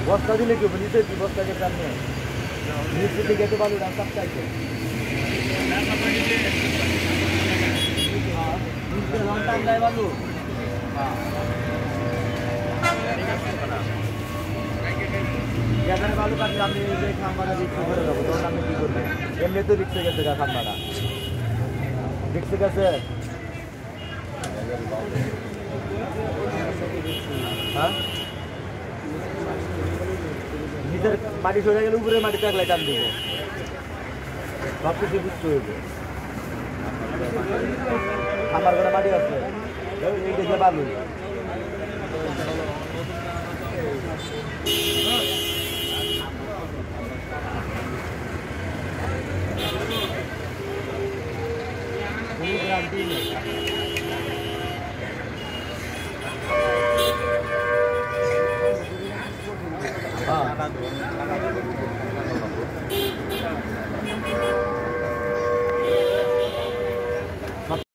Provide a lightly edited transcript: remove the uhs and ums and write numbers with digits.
বস্তা দিলে কি হবে? নিচে কি বস্তাকে সামনে নিচে থেকে একটু বালু ডান চাপতে আছে বালু যেখানে বালু কাটলে আপনি যে খাম্বাটা রিক্সে করে যাবো তখন আপনি কি করবেন? এমনি তো রিক্সে গেছে গা খাম্বাটা রিক্সে গেছে হ্যাঁ নিজের মাটি সরে গেলে উপরে মাটি থাকলে টান দিব সব কিছু বুঝতে হইবে আমার ঘরে মাটি আছে এই দেখে বালু